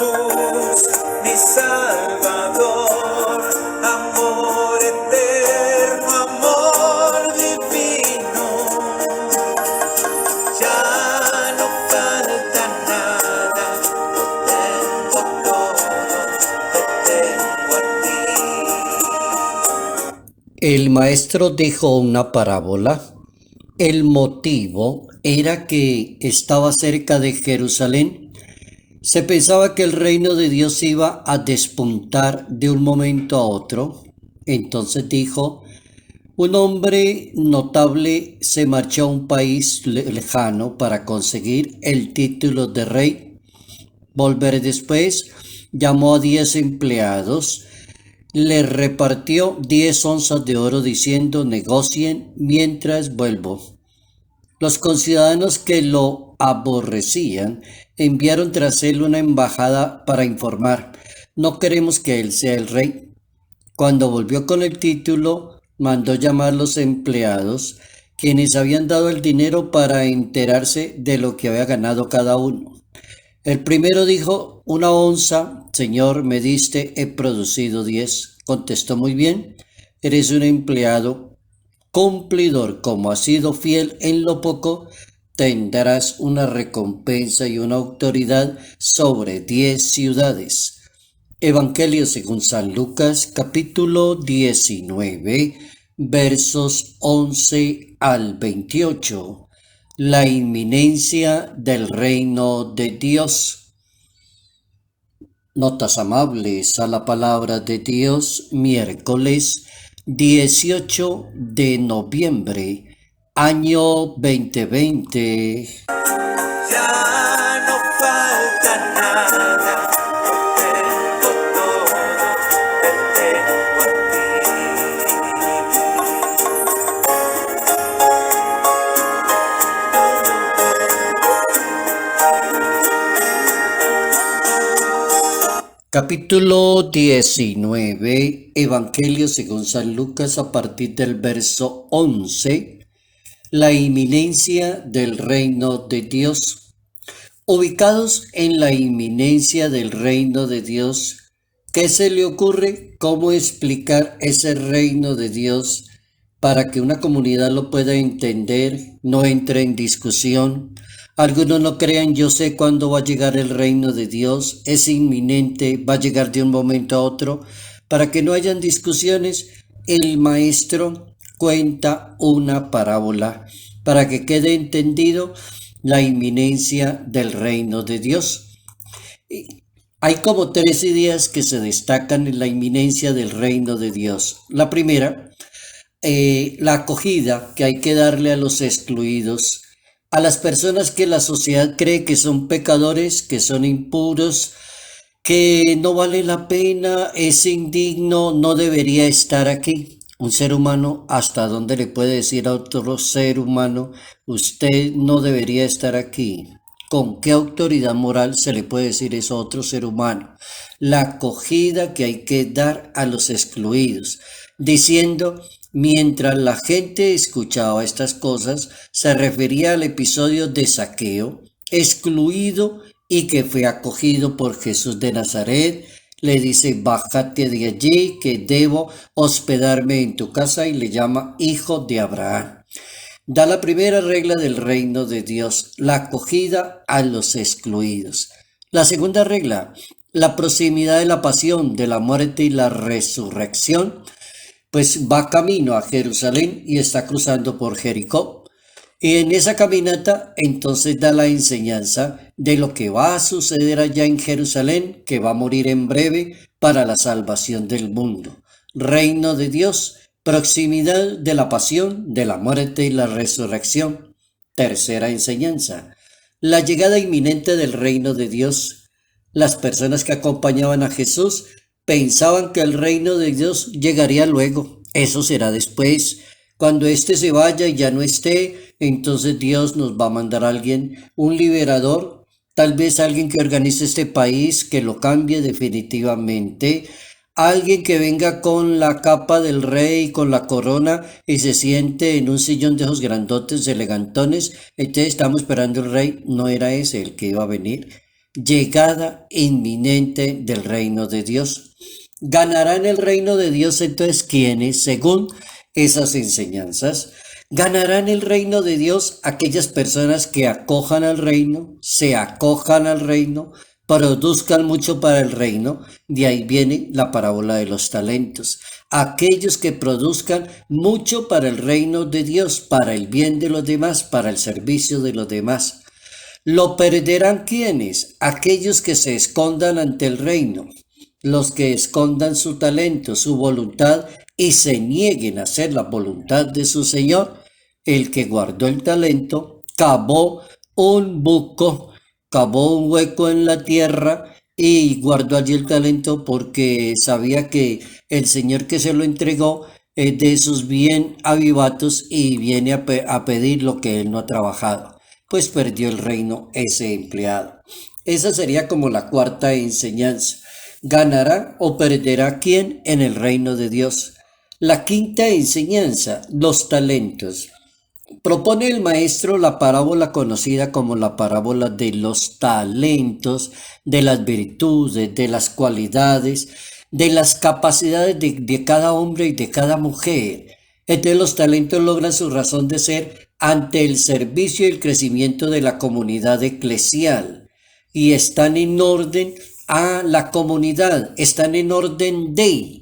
Jesús, mi Salvador, amor eterno, amor divino. Ya no falta nada, lo tengo todo, te tengo a ti. El maestro dijo una parábola. El motivo era que estaba cerca de Jerusalén. Se pensaba que el reino de Dios iba a despuntar de un momento a otro. Entonces dijo, un hombre notable se marchó a un país lejano para conseguir el título de rey. Volver después, llamó a 10 empleados, le repartió 10 onzas de oro diciendo, negocien mientras vuelvo. Los conciudadanos que lo aborrecían enviaron tras él una embajada para informar, no queremos que él sea el rey. Cuando volvió con el título, mandó llamar los empleados, quienes habían dado el dinero para enterarse de lo que había ganado cada uno. El primero dijo, 1 onza, señor, me diste, he producido 10. Contestó, muy bien, eres un empleado cumplidor, como has sido fiel en lo poco, tendrás una recompensa y una autoridad sobre 10 ciudades. Evangelio según San Lucas, capítulo 19, versos 11 al 28. La inminencia del reino de Dios. Notas amables a la palabra de Dios, miércoles 18 de noviembre, año 2020. Ya no falta nada, lo tengo todo, te tengo a Capítulo 19, Evangelio según San Lucas, a partir del verso 11, la inminencia del reino de Dios. Ubicados en la inminencia del reino de Dios, ¿qué se le ocurre? ¿Cómo explicar ese reino de Dios para que una comunidad lo pueda entender, no entre en discusión? Algunos no crean, yo sé cuándo va a llegar el reino de Dios, es inminente, va a llegar de un momento a otro. Para que no hayan discusiones, el maestro cuenta una parábola para que quede entendido la inminencia del reino de Dios. Hay como 3 ideas que se destacan en la inminencia del reino de Dios. La primera, la acogida que hay que darle a los excluidos, a las personas que la sociedad cree que son pecadores, que son impuros, que no vale la pena, es indigno, no debería estar aquí. Un ser humano, ¿hasta dónde le puede decir a otro ser humano, usted no debería estar aquí? ¿Con qué autoridad moral se le puede decir eso a otro ser humano? La acogida que hay que dar a los excluidos, diciendo, mientras la gente escuchaba estas cosas, se refería al episodio de Zaqueo, excluido y que fue acogido por Jesús de Nazaret. Le dice, bájate de allí que debo hospedarme en tu casa, y le llama hijo de Abraham. Da la primera regla del reino de Dios, la acogida a los excluidos. La segunda regla, la proximidad de la pasión, de la muerte y la resurrección, pues va camino a Jerusalén y está cruzando por Jericó. Y en esa caminata entonces da la enseñanza de lo que va a suceder allá en Jerusalén, que va a morir en breve para la salvación del mundo. Reino de Dios, proximidad de la pasión, de la muerte y la resurrección. Tercera enseñanza, la llegada inminente del reino de Dios. Las personas que acompañaban a Jesús pensaban que el reino de Dios llegaría luego. Eso será después. Cuando éste se vaya y ya no esté, entonces Dios nos va a mandar a alguien, un liberador, tal vez alguien que organice este país, que lo cambie definitivamente, alguien que venga con la capa del rey, con la corona y se siente en un sillón de esos grandotes, elegantones. Entonces estamos esperando el rey, no era ese el que iba a venir. llegada inminente del reino de Dios. ¿Ganarán el reino de Dios entonces quiénes según esas enseñanzas? ¿Ganarán el reino de Dios aquellas personas que acojan al reino, se acojan al reino, produzcan mucho para el reino? De ahí viene la parábola de los talentos. Aquellos que produzcan mucho para el reino de Dios, para el bien de los demás, para el servicio de los demás. ¿Lo perderán quiénes? Aquellos que se escondan ante el reino, los que escondan su talento, su voluntad y se nieguen a hacer la voluntad de su Señor. El que guardó el talento cavó un buco, cavó un hueco en la tierra y guardó allí el talento porque sabía que el Señor que se lo entregó es de esos bien avivatos y viene a pedir lo que él no ha trabajado. Pues perdió el reino ese empleado. Esa sería como la cuarta enseñanza. ¿Ganará o perderá quién en el reino de Dios? La quinta enseñanza, los talentos. Propone el maestro la parábola conocida como la parábola de los talentos, de las virtudes, de las cualidades, de las capacidades de cada hombre y de cada mujer. Entonces los talentos logran su razón de ser ante el servicio y el crecimiento de la comunidad eclesial y están en orden a la comunidad, están en orden de.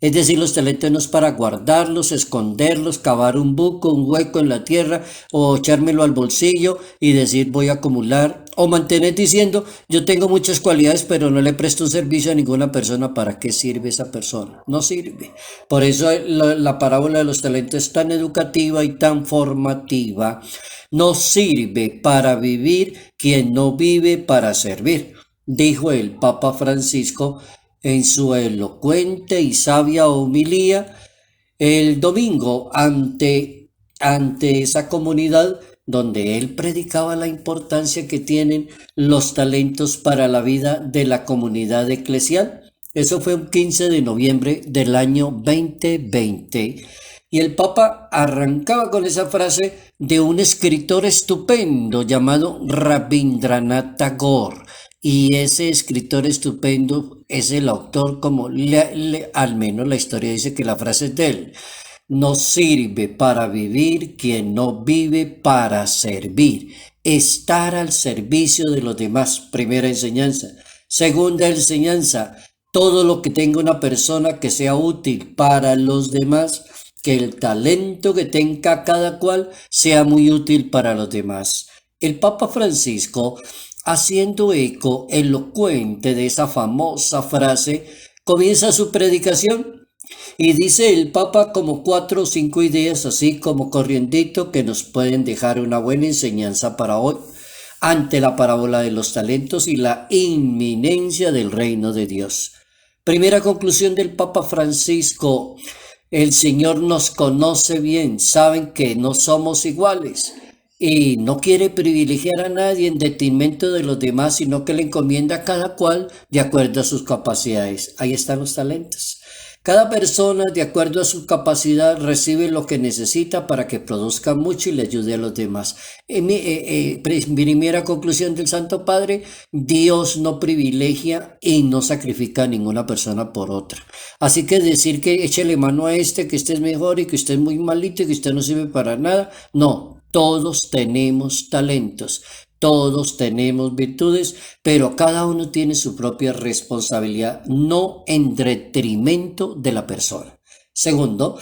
Es decir, los talentos no es para guardarlos, esconderlos, cavar un buco, un hueco en la tierra o echármelo al bolsillo y decir voy a acumular o mantener diciendo yo tengo muchas cualidades pero no le presto un servicio a ninguna persona. ¿Para qué sirve esa persona? No sirve. Por eso la parábola de los talentos es tan educativa y tan formativa. No sirve para vivir quien no vive para servir, dijo el Papa Francisco en su elocuente y sabia homilía el domingo ante esa comunidad donde él predicaba la importancia que tienen los talentos para la vida de la comunidad eclesial. Eso fue un 15 de noviembre del año 2020. Y el Papa arrancaba con esa frase de un escritor estupendo llamado Rabindranath Tagore. Y ese escritor estupendo es el autor, como al menos la historia dice que la frase es de él. No sirve para vivir quien no vive para servir. Estar al servicio de los demás, primera enseñanza. Segunda enseñanza, todo lo que tenga una persona que sea útil para los demás, que el talento que tenga cada cual sea muy útil para los demás. El Papa Francisco, haciendo eco elocuente de esa famosa frase, comienza su predicación y dice el Papa como 4 o 5 ideas así como corriendito que nos pueden dejar una buena enseñanza para hoy ante la parábola de los talentos y la inminencia del reino de Dios. Primera conclusión del Papa Francisco: el Señor nos conoce bien, saben que no somos iguales. Y no quiere privilegiar a nadie en detrimento de los demás, sino que le encomienda a cada cual de acuerdo a sus capacidades. Ahí están los talentos. Cada persona, de acuerdo a su capacidad, recibe lo que necesita para que produzca mucho y le ayude a los demás. Primera conclusión del Santo Padre: Dios no privilegia y no sacrifica a ninguna persona por otra. Así que decir que échele mano a este, que este es mejor y que usted es muy malito y que usted no sirve para nada, no. Todos tenemos talentos, todos tenemos virtudes, pero cada uno tiene su propia responsabilidad, no en detrimento de la persona. Segundo,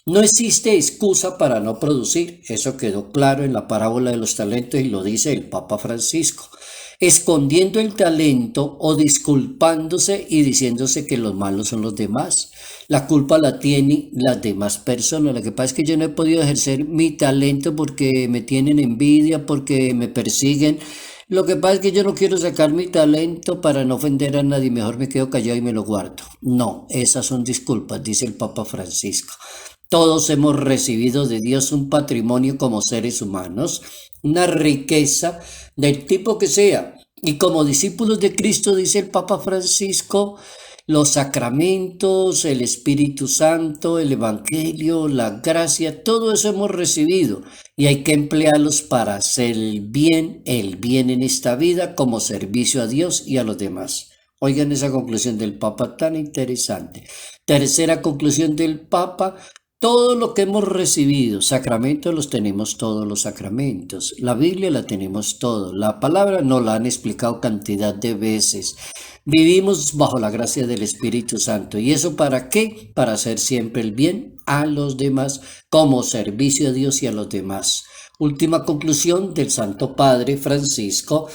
no existe excusa para no producir. Eso quedó claro en la parábola de los talentos y lo dice el Papa Francisco. Escondiendo el talento o disculpándose y diciéndose que los malos son los demás. La culpa la tienen las demás personas. Lo que pasa es que yo no he podido ejercer mi talento porque me tienen envidia, porque me persiguen. Lo que pasa es que yo no quiero sacar mi talento para no ofender a nadie. Mejor me quedo callado y me lo guardo. No, esas son disculpas, dice el Papa Francisco. Todos hemos recibido de Dios un patrimonio como seres humanos, una riqueza del tipo que sea. Y como discípulos de Cristo, dice el Papa Francisco, Los sacramentos, el Espíritu Santo, el Evangelio, la gracia, todo eso hemos recibido y hay que emplearlos para hacer el bien en esta vida como servicio a Dios y a los demás. Oigan esa conclusión del Papa tan interesante. Tercera conclusión del Papa. Todo lo que hemos recibido, sacramentos los tenemos todos los sacramentos, la Biblia la tenemos todo, la palabra nos la han explicado cantidad de veces. Vivimos bajo la gracia del Espíritu Santo. ¿Y eso para qué? Para hacer siempre el bien a los demás como servicio a Dios y a los demás. Última conclusión del Santo Padre Francisco,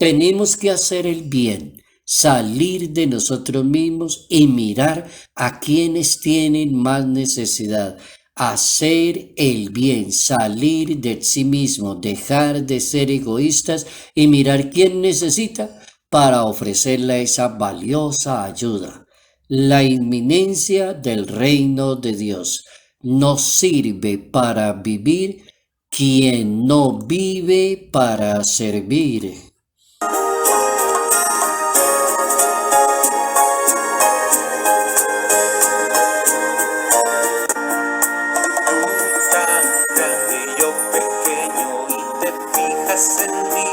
tenemos que hacer el bien, salir de nosotros mismos y mirar a quienes tienen más necesidad. Hacer el bien, salir de sí mismo, dejar de ser egoístas y mirar quién necesita para ofrecerle esa valiosa ayuda. La inminencia del reino de Dios nos sirve para vivir quien no vive para servir. Tan grande y yo pequeño y te fijas en mí,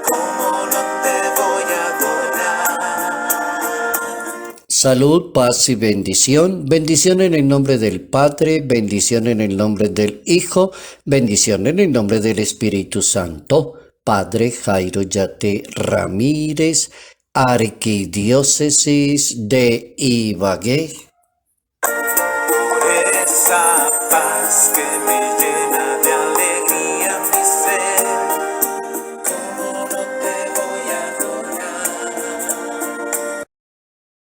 ¿cómo no te voy a adorar? Salud, paz y bendición. Bendición en el nombre del Padre, bendición en el nombre del Hijo, bendición en el nombre del Espíritu Santo. Padre Jairo Yate Ramírez, Arquidiócesis de Ibagué. Por esa paz que me llena de alegría.